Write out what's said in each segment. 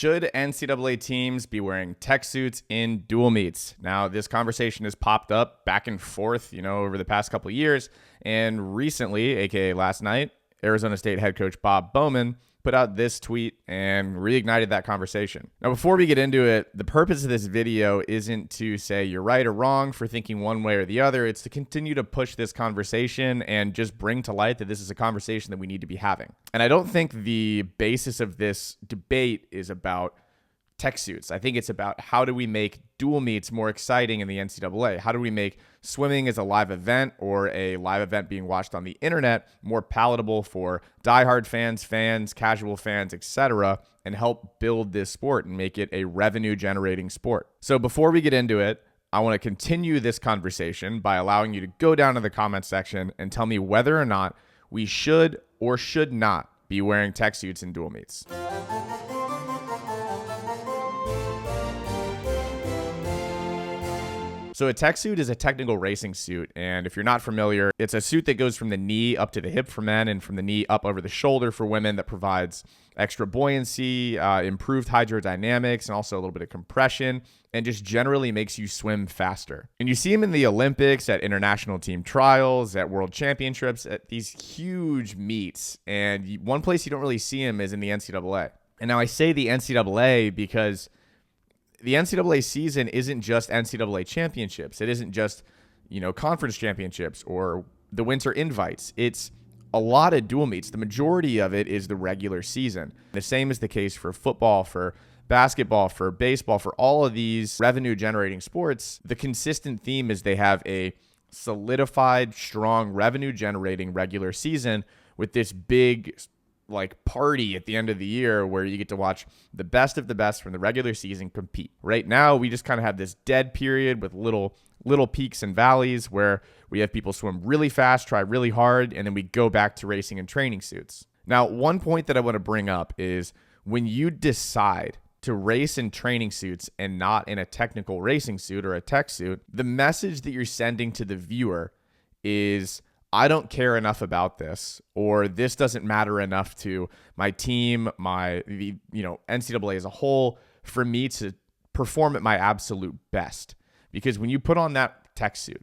Should NCAA teams be wearing tech suits in dual meets? Now, this conversation has popped up back and forth, over the past couple of years. And recently, aka last night, Arizona State head coach Bob Bowman put out this tweet and reignited that conversation. Now, before we get into it, the purpose of this video isn't to say you're right or wrong for thinking one way or the other. It's to continue to push this conversation and just bring to light that this is a conversation that we need to be having. And I don't think the basis of this debate is about tech suits. I think it's about how do we make dual meets more exciting in the NCAA? How do we make swimming as a live event or a live event being watched on the internet more palatable for diehard fans, casual fans, etc., and help build this sport and make it a revenue generating sport? So before we get into it, I want to continue this conversation by allowing you to go down to the comment section and tell me whether or not we should or should not be wearing tech suits in dual meets. So a tech suit is a technical racing suit, and if you're not familiar, it's a suit that goes from the knee up to the hip for men and from the knee up over the shoulder for women that provides extra buoyancy, improved hydrodynamics, and also a little bit of compression, and just generally makes you swim faster. And you see them in the Olympics, at international team trials, at world championships, at these huge meets, and one place you don't really see them is in the NCAA. And now I say the NCAA because the NCAA season isn't just NCAA championships. It isn't just, conference championships or the winter invites. It's a lot of dual meets. The majority of it is the regular season. The same is the case for football, for basketball, for baseball, for all of these revenue generating sports. The consistent theme is they have a solidified, strong revenue generating regular season with this big party at the end of the year where you get to watch the best of the best from the regular season compete. Right now, we just kind of have this dead period with little peaks and valleys where we have people swim really fast, try really hard, and then we go back to racing in training suits. Now, one point that I want to bring up is when you decide to race in training suits and not in a technical racing suit or a tech suit, the message that you're sending to the viewer is, I don't care enough about this, or this doesn't matter enough to my team, NCAA as a whole, for me to perform at my absolute best. Because when you put on that tech suit,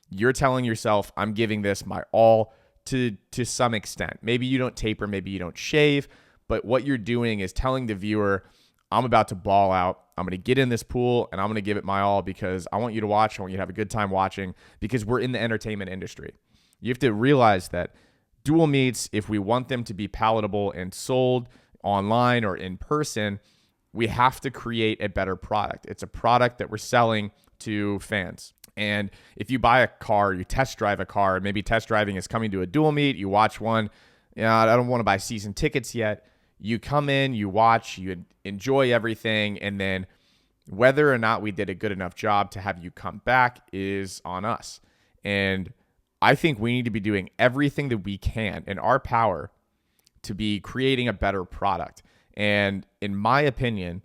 you're telling yourself, I'm giving this my all to some extent. Maybe you don't taper, maybe you don't shave, but what you're doing is telling the viewer, I'm about to ball out. I'm going to get in this pool and I'm going to give it my all because I want you to watch. I want you to have a good time watching because we're in the entertainment industry. You have to realize that dual meets, if we want them to be palatable and sold online or in person, we have to create a better product. It's a product that we're selling to fans. And if you buy a car, you test drive a car, maybe test driving is coming to a dual meet, you watch one, I don't want to buy season tickets yet. You come in, you watch, you enjoy everything, and then whether or not we did a good enough job to have you come back is on us. And I think we need to be doing everything that we can in our power to be creating a better product. And in my opinion,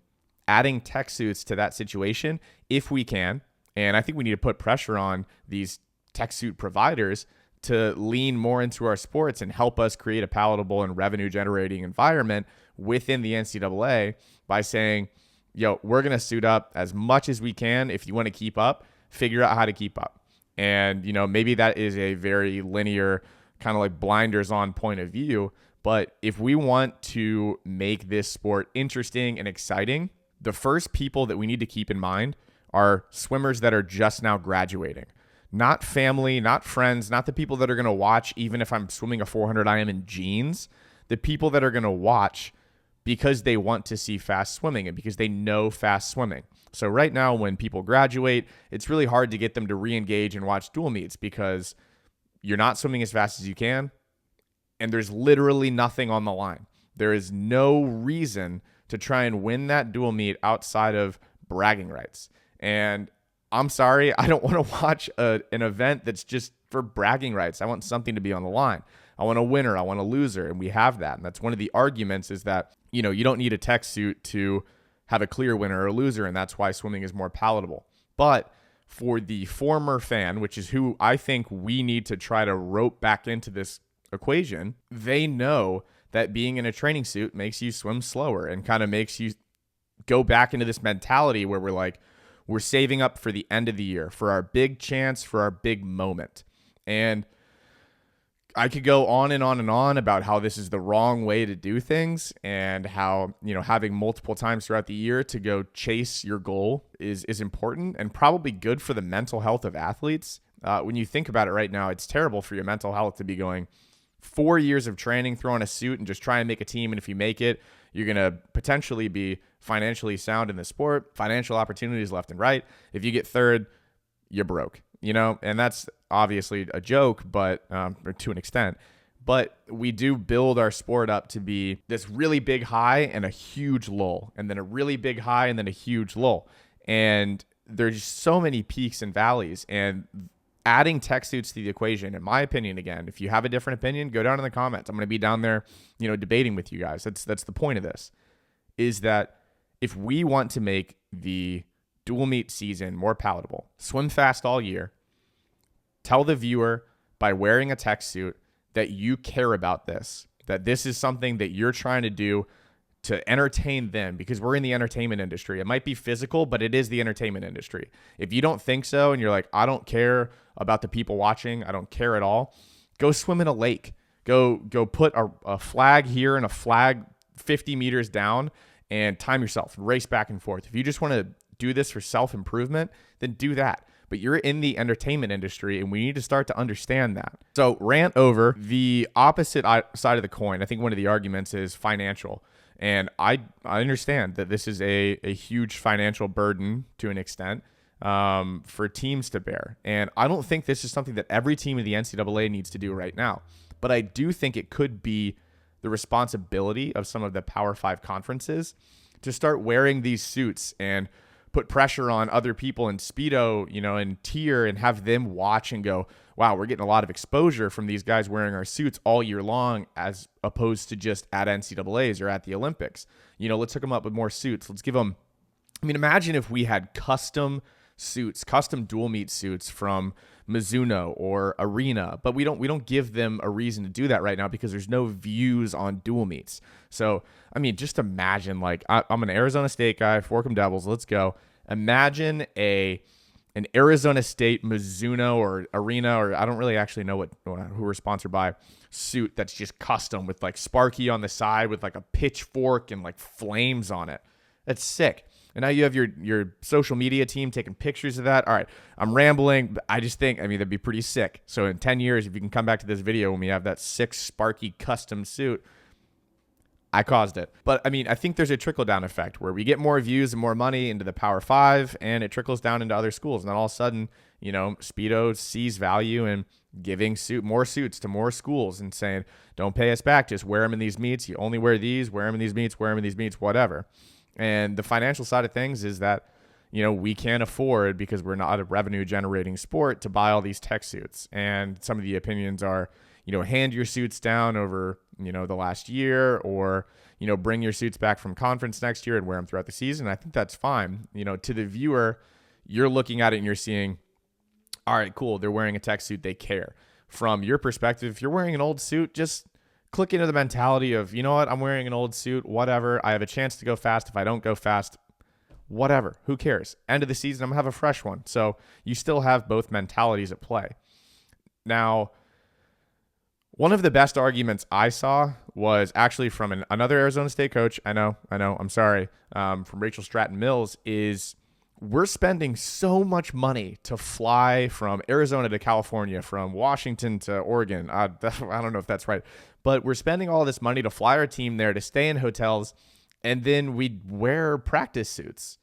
adding tech suits to that situation, if we can, and I think we need to put pressure on these tech suit providers to lean more into our sports and help us create a palatable and revenue generating environment within the NCAA by saying, we're going to suit up as much as we can. If you want to keep up, figure out how to keep up. And, maybe that is a very linear kind of like blinders on point of view. But if we want to make this sport interesting and exciting, the first people that we need to keep in mind are swimmers that are just now graduating. Not family, not friends, not the people that are going to watch even if I'm swimming a 400 IM in jeans. The people that are going to watch because they want to see fast swimming and because they know fast swimming. So right now when people graduate, it's really hard to get them to re-engage and watch dual meets because you're not swimming as fast as you can and there's literally nothing on the line. There is no reason to try and win that dual meet outside of bragging rights. And I'm sorry, I don't want to watch an event that's just for bragging rights. I want something to be on the line. I want a winner, I want a loser, and we have that. And that's one of the arguments is that, you don't need a tech suit to have a clear winner or a loser, and that's why swimming is more palatable. But for the former fan, which is who I think we need to try to rope back into this equation, they know that being in a training suit makes you swim slower and kind of makes you go back into this mentality where we're like, we're saving up for the end of the year, for our big chance, for our big moment. And I could go on and on and on about how this is the wrong way to do things, and how, having multiple times throughout the year to go chase your goal is important and probably good for the mental health of athletes. When you think about it right now, it's terrible for your mental health to be going 4 years of training, throw on a suit and just try and make a team. And if you make it, you're going to potentially be financially sound in the sport, financial opportunities left and right. If you get third, you're broke, and that's obviously a joke, but or to an extent. But we do build our sport up to be this really big high and a huge lull, and then a really big high and then a huge lull. And there's so many peaks and valleys, and adding tech suits to the equation, in my opinion, again, if you have a different opinion, go down in the comments. I'm going to be down there, debating with you guys. That's the point of this, is that if we want to make the dual meet season more palatable, swim fast all year, tell the viewer by wearing a tech suit that you care about this, that this is something that you're trying to do to entertain them, because we're in the entertainment industry. It might be physical, but it is the entertainment industry. If you don't think so, and you're like, I don't care about the people watching, I don't care at all, go swim in a lake. Go put a flag here and a flag 50 meters down and time yourself, race back and forth. If you just want to do this for self-improvement, then do that. But you're in the entertainment industry, and we need to start to understand that. So rant over. The opposite side of the coin, I think one of the arguments is financial. And I understand that this is a huge financial burden to an extent for teams to bear. And I don't think this is something that every team in the NCAA needs to do right now. But I do think it could be the responsibility of some of the Power 5 conferences to start wearing these suits and put pressure on other people in Speedo, and tier, and have them watch and go, wow, we're getting a lot of exposure from these guys wearing our suits all year long, as opposed to just at NCAAs or at the Olympics. Let's hook them up with more suits. Let's give them, imagine if we had custom suits, custom dual meet suits from Mizuno or Arena, but we don't give them a reason to do that right now because there's no views on dual meets. So, just imagine, like, I'm an Arizona State guy, Forkham Devils, let's go. Imagine an Arizona State Mizuno or Arena, or I don't really actually know who we're sponsored by, suit that's just custom with like Sparky on the side with like a pitchfork and like flames on it. That's sick. And now you have your social media team taking pictures of that. All right, I'm rambling, but I just think, that'd be pretty sick. So in 10 years, if you can come back to this video when we have that sick Sparky custom suit, I caused it. But I think there's a trickle-down effect where we get more views and more money into the Power 5, and it trickles down into other schools. And then all of a sudden, Speedo sees value in giving more suits to more schools and saying, don't pay us back, just wear them in these meets. You only wear these, wear them in these meets, wear them in these meets, whatever. And the financial side of things is that, we can't afford, because we're not a revenue generating sport, to buy all these tech suits. And some of the opinions are, hand your suits down over, the last year, or, bring your suits back from conference next year and wear them throughout the season. I think that's fine. To the viewer, you're looking at it and you're seeing, all right, cool, they're wearing a tech suit, they care. From your perspective, if you're wearing an old suit, just click into the mentality of, you know what, I'm wearing an old suit, whatever. I have a chance to go fast. If I don't go fast, whatever. Who cares? End of the season, I'm going to have a fresh one. So you still have both mentalities at play. Now, one of the best arguments I saw was actually from another Arizona State coach. I know, I'm sorry, from Rachel Stratton Mills, is we're spending so much money to fly from Arizona to California, from Washington to Oregon. I don't know if that's right, but we're spending all this money to fly our team there, to stay in hotels, and then we wear practice suits.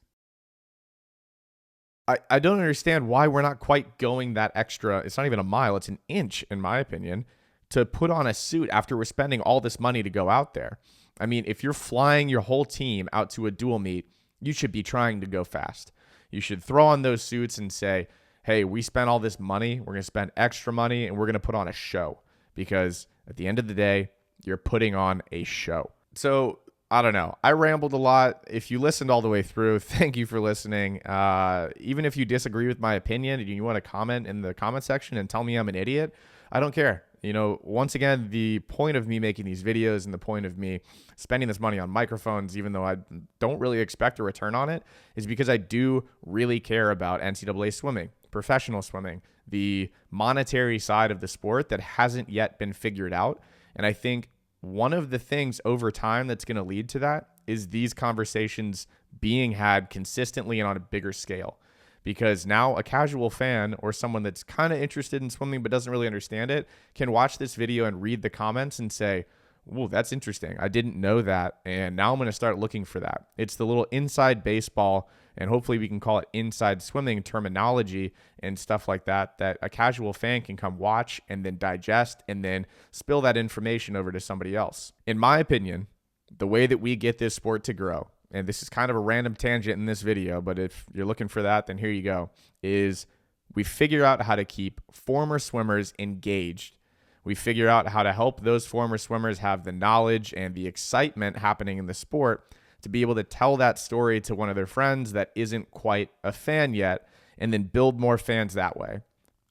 I don't understand why we're not quite going that extra. It's not even a mile. It's an inch, in my opinion, to put on a suit after we're spending all this money to go out there. If you're flying your whole team out to a dual meet, you should be trying to go fast. You should throw on those suits and say, hey, we spent all this money. We're going to spend extra money, and we're going to put on a show, because at the end of the day, you're putting on a show. So I don't know. I rambled a lot. If you listened all the way through, thank you for listening. Even if you disagree with my opinion and you want to comment in the comment section and tell me I'm an idiot, I don't care. Once again, the point of me making these videos and the point of me spending this money on microphones, even though I don't really expect a return on it, is because I do really care about NCAA swimming, professional swimming, the monetary side of the sport that hasn't yet been figured out. And I think one of the things over time that's going to lead to that is these conversations being had consistently and on a bigger scale. Because now a casual fan or someone that's kind of interested in swimming but doesn't really understand it can watch this video and read the comments and say, "Whoa, that's interesting. I didn't know that. And now I'm going to start looking for that." It's the little inside baseball, and hopefully we can call it inside swimming terminology and stuff like that, that a casual fan can come watch and then digest and then spill that information over to somebody else. In my opinion, the way that we get this sport to grow, and this is kind of a random tangent in this video, but if you're looking for that, then here you go, is we figure out how to keep former swimmers engaged. We figure out how to help those former swimmers have the knowledge and the excitement happening in the sport to be able to tell that story to one of their friends that isn't quite a fan yet, and then build more fans that way.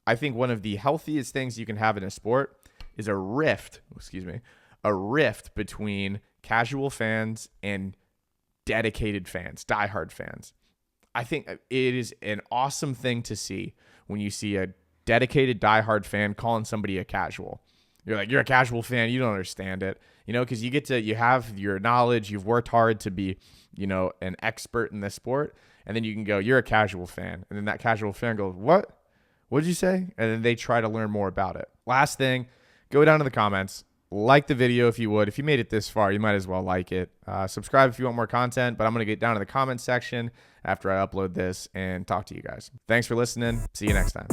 I think one of the healthiest things you can have in a sport is a rift between casual fans and dedicated fans, diehard fans. I think it is an awesome thing to see when you see a dedicated diehard fan calling somebody a casual. You're like, "You're a casual fan. You don't understand it." Because you have your knowledge. You've worked hard to be, an expert in this sport. And then you can go, "You're a casual fan." And then that casual fan goes, "What? What did you say?" And then they try to learn more about it. Last thing, go down to the comments. Like the video if you would. If you made it this far, you might as well like it. Subscribe if you want more content, but I'm going to get down to the comments section after I upload this and talk to you guys. Thanks for listening. See you next time.